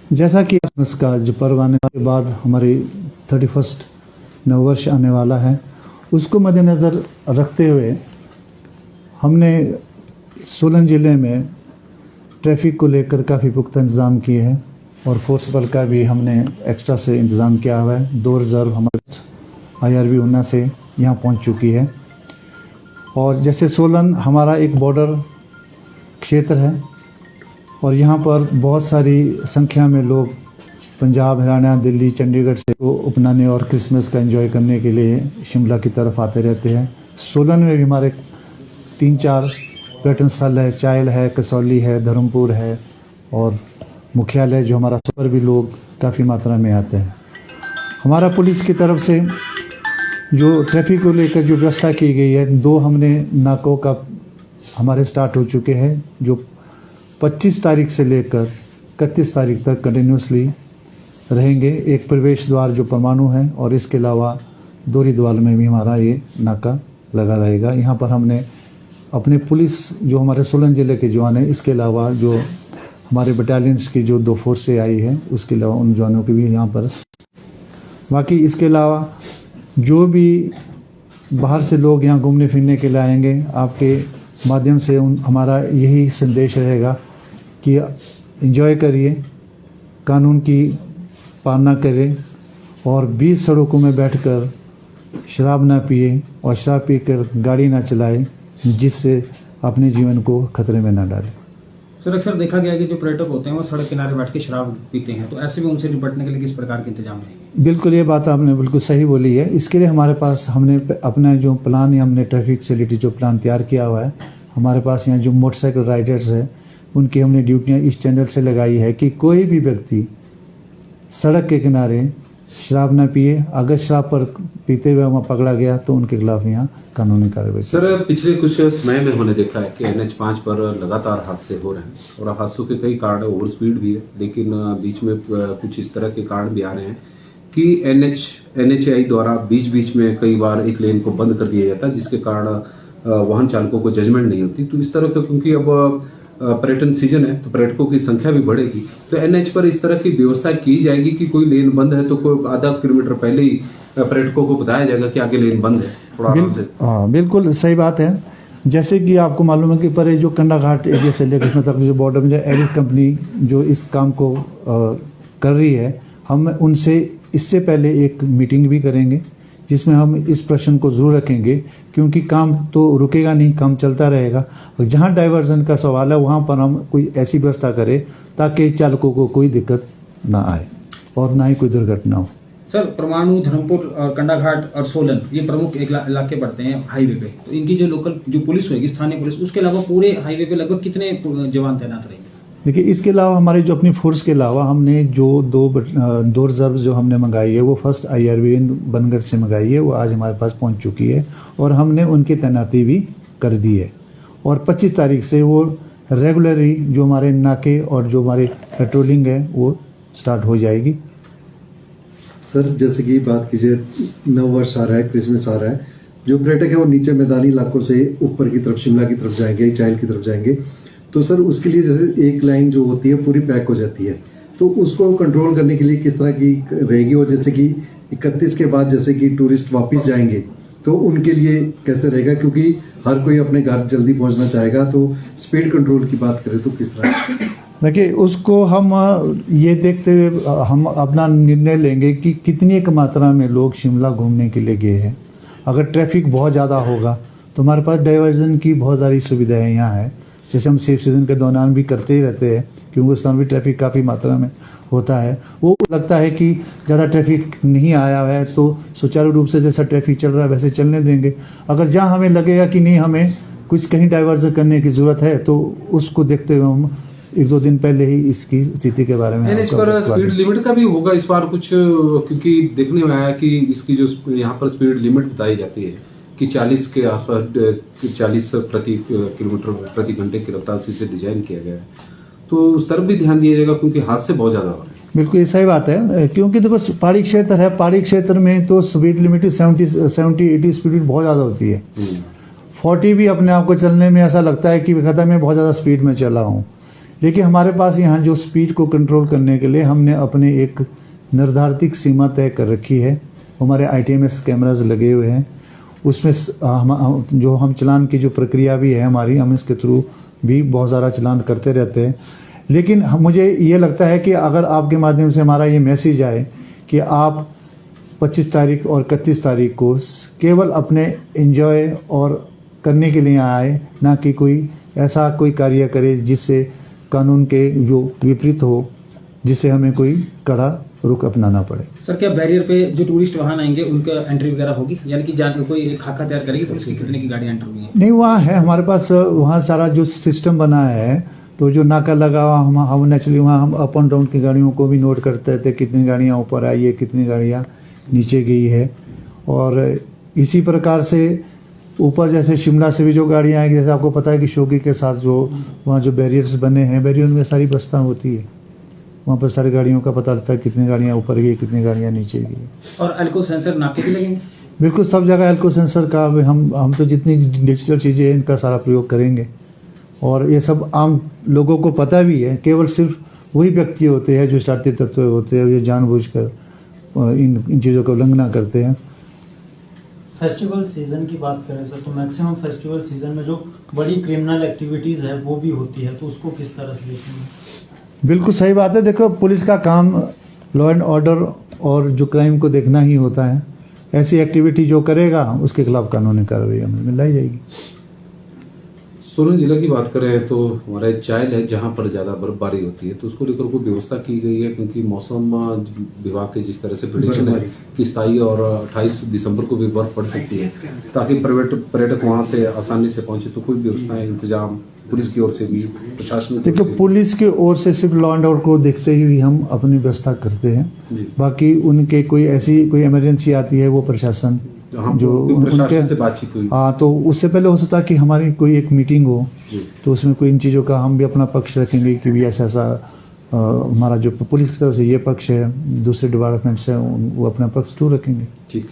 जैसा कि इसका जो पर्व आने के बाद हमारी 31 नववर्ष आने वाला है, उसको मद्देनज़र रखते हुए हमने सोलन ज़िले में ट्रैफिक को लेकर काफ़ी पुख्ता इंतज़ाम किए हैं और फोर्स बल का भी हमने एक्स्ट्रा से इंतज़ाम किया हुआ है। 2 रिज़र्व हमारे IRB ऊना से यहाँ पहुँच चुकी है। और जैसे सोलन हमारा एक बॉर्डर क्षेत्र है और यहाँ पर बहुत सारी संख्या में लोग पंजाब, हरियाणा, दिल्ली, चंडीगढ़ से अपनाने और क्रिसमस का एंजॉय करने के लिए शिमला की तरफ आते रहते हैं। सोलन में भी हमारे 3-4 पर्यटन स्थल है, चायल है, कसौली है, धर्मपुर है और मुख्यालय जो हमारा पर भी लोग काफ़ी मात्रा में आते हैं। हमारा पुलिस की तरफ से जो ट्रैफिक को लेकर जो व्यवस्था की गई है, 2 हमने नाकों का हमारे स्टार्ट हो चुके हैं जो 25 तारीख से लेकर 31 तारीख तक कंटिन्यूसली रहेंगे। एक प्रवेश द्वार जो परमाणु है और इसके अलावा दोरीद्वाल में भी हमारा ये नाका लगा रहेगा। यहाँ पर हमने अपने पुलिस जो हमारे सोलन ज़िले के जवान हैं, इसके अलावा जो हमारे बटालियंस की जो 2 फोर्सें आई हैं, उसके अलावा उन जवानों की भी यहाँ पर। बाकी इसके अलावा जो भी बाहर से लोग यहाँ घूमने फिरने के लिए आएंगे, आपके माध्यम से हमारा यही संदेश रहेगा कि एंजॉय करिए, कानून की पालना करें और बीच सड़कों में बैठकर शराब ना पिए और शराब पीकर गाड़ी ना चलाएं, जिससे अपने जीवन को खतरे में ना डालें। सर, अक्सर देखा गया है कि जो पर्यटक होते हैं वो सड़क किनारे बैठ के शराब पीते हैं, तो ऐसे में उनसे निपटने के लिए किस प्रकार के इंतजाम रहेंगे? बिल्कुल, ये बात आपने बिल्कुल सही बोली है। इसके लिए हमारे पास हमने अपना जो प्लान है, हमने ट्रैफिक फैसिलिटी जो प्लान तैयार किया हुआ है। हमारे पास यहाँ जो मोटरसाइकिल राइडर्स है, उनकी हमने ड्यूटियाँ इस चैनल से लगाई है कि कोई भी व्यक्ति सड़क के किनारे शराब न पिए। अगर शराब पर पीते हुए वहाँ पकड़ा गया तो उनके खिलाफ यहाँ कानूनी कार्रवाई। सर, पिछले कुछ समय में हमने देखा है कि NH5 पर लगातार हादसे हो रहे हैं और हादसों के कई कारण ओवर स्पीड भी है, लेकिन बीच में कुछ इस तरह के कारण भी आ रहे हैं कि NHAI द्वारा बीच बीच में कई बार एक लेन को बंद कर दिया जाता है, जिसके कारण वाहन चालकों को जजमेंट नहीं होती। तो इस तरह का, क्योंकि अब पर्यटन सीजन है तो पर्यटकों की संख्या भी बढ़ेगी, तो NH पर इस तरह की व्यवस्था की जाएगी कि कोई लेन बंद है तो कोई आधा किलोमीटर पहले ही पर्यटकों को बताया जाएगा कि आगे लेन बंद है, थोड़ा आराम से। हाँ, बिल्कुल सही बात है। जैसे कि आपको मालूम है कि पर जो कंडा घाट एरिया से लेकर तक जो बॉर्डर में जो एरिक कंपनी जो इस काम को कर रही है, हम उनसे इससे पहले एक मीटिंग भी करेंगे जिसमें हम इस प्रश्न को जरूर रखेंगे, क्योंकि काम तो रुकेगा नहीं, काम चलता रहेगा। और जहाँ डाइवर्जन का सवाल है वहाँ पर हम कोई ऐसी व्यवस्था करें ताकि चालकों को कोई दिक्कत ना आए और ना ही कोई दुर्घटना हो। सर, परमाणु, धर्मपुर और कंडाघाट और सोलन ये प्रमुख इलाके पड़ते हैं हाईवे पे, तो इनकी जो लोकल जो पुलिस होगी, स्थानीय पुलिस, उसके अलावा पूरे हाईवे पे लगभग कितने जवान तैनात रहेंगे? देखिए, इसके अलावा हमारे जो अपनी फोर्स के अलावा हमने जो 2 रिजर्व जो हमने मंगाई है, वो फर्स्ट IRB बनगढ़ से मंगाई है, वो आज हमारे पास पहुंच चुकी है और हमने उनकी तैनाती भी कर दी है। और 25 तारीख से वो रेगुलरली जो हमारे नाके और जो हमारे पेट्रोलिंग है वो स्टार्ट हो जाएगी। सर, जैसे कि बात कीजिए, नव वर्ष आ रहा है, क्रिसमस आ रहा है, जो पर्यटक है वो नीचे मैदानी इलाकों से ऊपर की तरफ शिमला की तरफ जाएंगे, चायल की तरफ जाएंगे, तो सर उसके लिए जैसे एक लाइन जो होती है पूरी पैक हो जाती है, तो उसको कंट्रोल करने के लिए किस तरह की रहेगी? और जैसे कि 31 के बाद जैसे कि टूरिस्ट वापस जाएंगे तो उनके लिए कैसे रहेगा? क्योंकि हर कोई अपने घर जल्दी पहुंचना चाहेगा, तो स्पीड कंट्रोल की बात करें तो किस तरह? देखिए, उसको हम ये देखते हुए हम अपना निर्णय लेंगे कि कितनी एक मात्रा में लोग शिमला घूमने के लिए गए हैं। अगर ट्रैफिक बहुत ज़्यादा होगा तो हमारे पास डाइवर्जन की बहुत सारी सुविधाएं यहाँ है, जैसे हम सेफ सीजन के दौरान भी करते ही रहते हैं, क्योंकि उस समय भी ट्रैफिक काफ़ी मात्रा में होता है। वो लगता है कि ज़्यादा ट्रैफिक नहीं आया है तो सुचारू रूप से जैसा ट्रैफिक चल रहा है वैसे चलने देंगे। अगर जहाँ हमें लगेगा कि नहीं, हमें कुछ कहीं डाइवर्जन करने की ज़रूरत है, तो उसको देखते हुए हम 1-2 दिन पहले ही इसकी स्थिति के बारे में। इस पर स्पीड लिमिट का भी होगा इस बार कुछ, क्योंकि देखने में आया कि इसकी जो यहाँ पर स्पीड लिमिट बताई जाती है कि 40 के आसपास, 40 प्रति किलोमीटर प्रति घंटे की रफ्तार से इसे डिजाइन किया गया है, तो उस तरफ भी ध्यान दिया जाएगा क्योंकि हादसे बहुत ज्यादा हो रहे हैं। बिल्कुल ये सही बात है, क्योंकि देखो पहाड़ी क्षेत्र है, पहाड़ी क्षेत्र में तो स्पीड लिमिट 70-80 स्पीड बहुत ज्यादा होती है। 40 भी अपने आप को चलने में ऐसा लगता है कि मैं बहुत ज्यादा स्पीड में चला हूँ। लेकिन हमारे पास यहाँ जो स्पीड को कंट्रोल करने के लिए हमने अपने एक निर्धारित सीमा तय कर रखी है। हमारे ITMS कैमराज लगे हुए हैं, उसमें जो हम चलान की जो प्रक्रिया भी है हमारी, हम इसके थ्रू भी बहुत सारा चलान करते रहते हैं। लेकिन मुझे ये लगता है कि अगर आपके माध्यम से हमारा ये मैसेज आए कि आप 25 तारीख और 31 तारीख को केवल अपने एंजॉय और करने के लिए आए, ना कि कोई ऐसा कोई कार्य करे जिससे कानून के जो विपरीत हो, जिससे हमें कोई कड़ा रुख अपनाना पड़े। सर, क्या बैरियर पे जो टूरिस्ट वाहन आएंगे उनका एंट्री वगैरह होगी, यानी कि कोई एक खाका तैयार करेगी पुलिस की कितने की गाड़ी एंटर हुई है? नहीं, वहाँ है हमारे पास, वहाँ सारा जो सिस्टम बना है, तो जो नाका लगा हुआ हम नेचुरली वहाँ हम अप एंड डाउन की गाड़ियों को भी नोट करते थे, कितनी गाड़ियाँ ऊपर आई है, कितनी गाड़ियाँ नीचे गई है। और इसी प्रकार से ऊपर जैसे शिमला से भी जो गाड़ियाँ आएंगी, जैसे आपको पता है कि शोगी के साथ जो वहाँ जो बैरियर्स बने हैं, बैरियर में सारी बस्ता होती है, वहाँ पर सारी गाड़ियों का पता लगता है कितनी गाड़ियाँ ऊपर गई, कितनी गाड़ियाँ नीचे गई। और अल्को सेंसर नाके भी लगेंगे? बिल्कुल, सब जगह अल्को सेंसर का हम तो जितनी डिजिटल चीज़ें हैं इनका सारा प्रयोग करेंगे। और ये सब आम लोगों को पता भी है, केवल सिर्फ वही व्यक्ति होते हैं जो शातिर तत्व होते हैं, जो जानबूझकर इन चीज़ों का उल्लंघना करते हैं। फेस्टिवल सीजन की बात करें सर, तो मैक्सिमम फेस्टिवल सीजन में जो बड़ी क्रिमिनल एक्टिविटीज है वो भी होती है, तो उसको किस तरह से देखते हैं? बिल्कुल सही बात है। देखो, पुलिस का काम लॉ एंड ऑर्डर और जो क्राइम को देखना ही होता है। ऐसी एक्टिविटी जो करेगा उसके खिलाफ कानूनी कार्रवाई हमें लाई जाएगी। सोलन जिला की बात करें तो हमारा चाइल है, जहां पर ज्यादा बर्फबारी होती है, तो उसको लेकर कोई व्यवस्था की गई है, क्योंकि मौसम विभाग के जिस तरह से प्रेडिक्शन है कि 27 और 28 दिसंबर को भी बर्फ पड़ सकती है, ताकि पर्यटक वहां से आसानी से पहुंचे, तो कोई व्यवस्था इंतजाम पुलिस की ओर से भी, प्रशासन की ओर से भी? पुलिस की ओर से सिर्फ लॉ एंड ऑर्डर को देखते ही हम अपनी व्यवस्था करते हैं। बाकी उनके कोई इमरजेंसी आती है, वो प्रशासन जो उनके से बातचीत हुई, तो उससे पहले हो सकता है कि हमारी कोई एक मीटिंग हो, तो उसमें कोई इन चीज़ों का हम भी अपना पक्ष रखेंगे कि भी ऐसा हमारा जो पुलिस की तरफ से ये पक्ष है, दूसरे डिपार्टमेंट से वो अपना पक्ष जरूर रखेंगे। ठीक।